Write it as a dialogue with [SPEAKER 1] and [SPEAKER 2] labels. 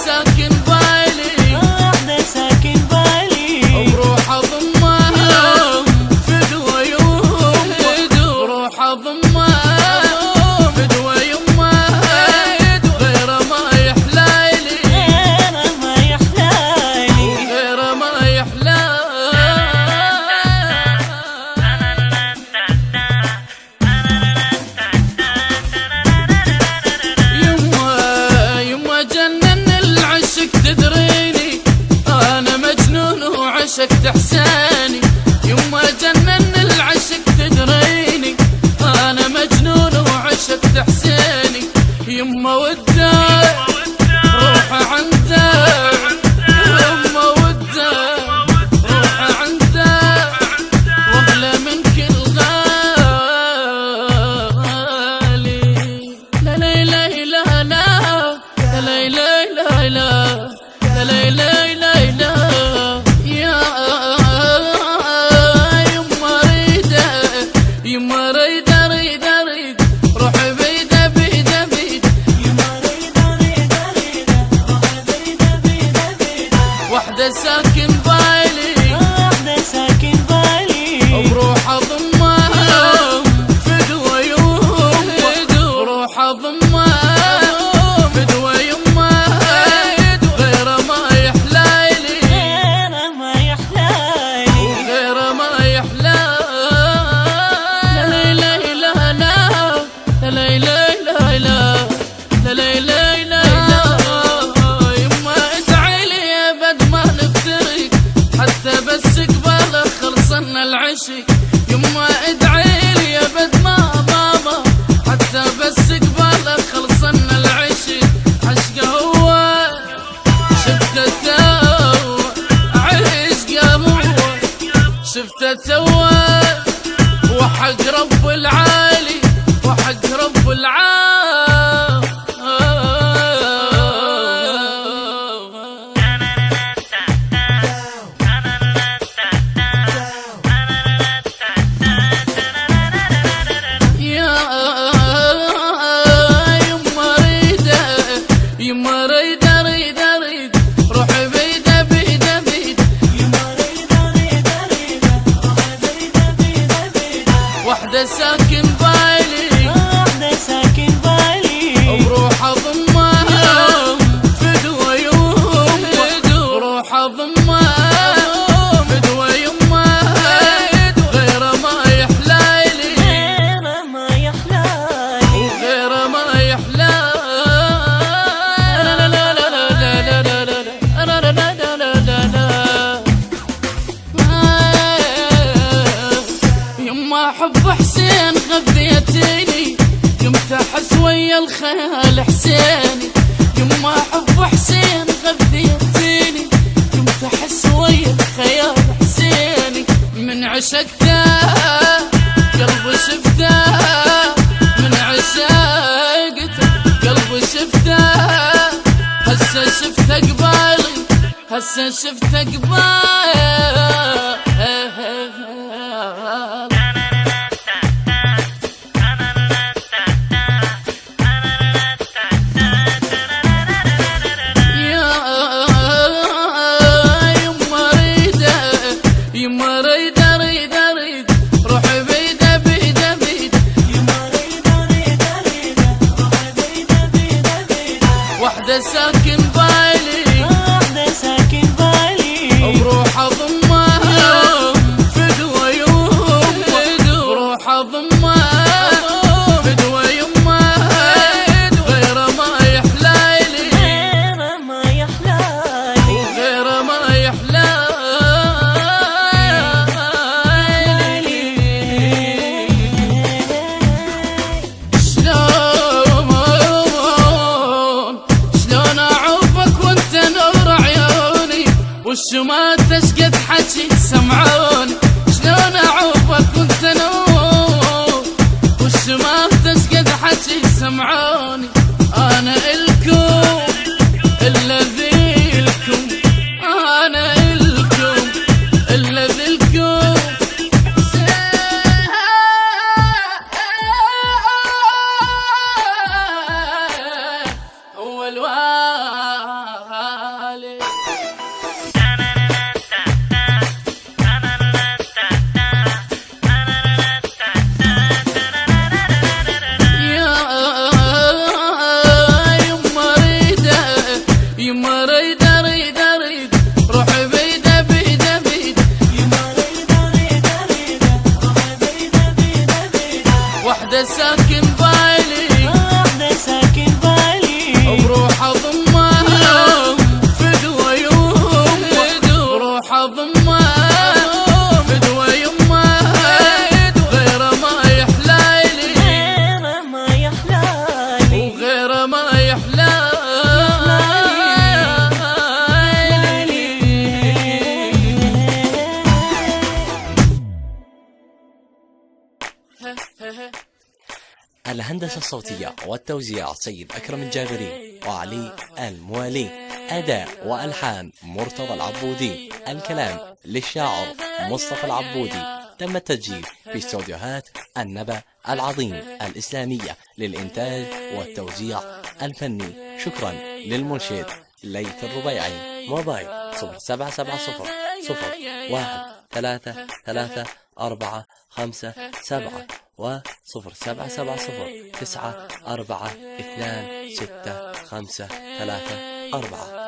[SPEAKER 1] ساكن بالي واحدة ساكن بالي وبروح اضمها فدوى يوم وروح اضمها فدوى يمها غير ما يحلالي غير ما يحلالي غير ما يحلالي يما جنن العشق تدريني انا مجنون وعشق تحساني يما جنن العشق تدريني انا مجنون وعشق تحساني يما وداي روح عندك يما وداي روح عندك واغلى من كل غالي لا لا لا لا لا لا لا لا لا لا لا لا لا يا يما ريدة يما ريدة ريدة ريدة روح بيدة بيدة بيدة يما ريدة ريدة ريدة روح بيدة بيدة بيدة واحدة ساكن بالي واحدة ساكن بالي وبروح اضمها فدوى يوم وروح اضمها العشق يما ادعيلي يا بد ما بابا حتى بس قبالك خلصنا العشق عشق هو شفته تو عشق هو شفته تو وحق رب العالي وحق رب العالي يما ريدة ريدة ريدة روح بيدة بيدة بيدة يما ريدة ريدة ريدة روح بيدة بيدة بيدة واحدة ساكن بالي واحدة ساكن بالي وبروح اضمها فدوى يوم وروح اضمها فدوى يمها غير ما يحلالي غير ما يحلالي غير ما يحلالي يما حب حسين غذيتيني قمت احس ويا الخيال حسيني يما حب حسين غذيتيني قمت احس ويا الخيال حسيني من عشقته قلبي شفته من عشقته قلبي شفته هسه شفته قبالي هسه شفته قبالي يما ريدة ريدة ريدة روح بيدة بيدة بيدة يما ريدة ريدة ريدة روح بيدة بيدة بيدة واحدة ساكن بالي واحدة ساكن بالي وبروح اضمها والشمات تشقد حكي سمعوني شلون اعوفك وانت نور. والشمات تشقد حكي سمعوني انا الكم الذي لكم، انا الكم الذي لكم. هو الوالي يما ريدة ريدة ريدة روحي بيدة بيدة بيدة. يما ريدة ريدة ريدة روحي بيدة بيدة بيدة. وحدة ساكن بالي وحدة ساكن بالي وبروح اضمها فدوى يمه بروح اضمها فدوى يمه غير ما يحلالي غير ما يحلالي وغير ما يحلالي.
[SPEAKER 2] الهندسة الصوتية والتوزيع سيد أكرم الجابري وعلي الموالي. أداء وألحان مرتضى العبودي. الكلام للشاعر مصطفى العبودي. تم التسجيل في استوديوهات النبأ العظيم الإسلامية للإنتاج والتوزيع الفني. شكرا للمنشد ليث الربيعي. موبايل 0770 01334557 و 0770 942653.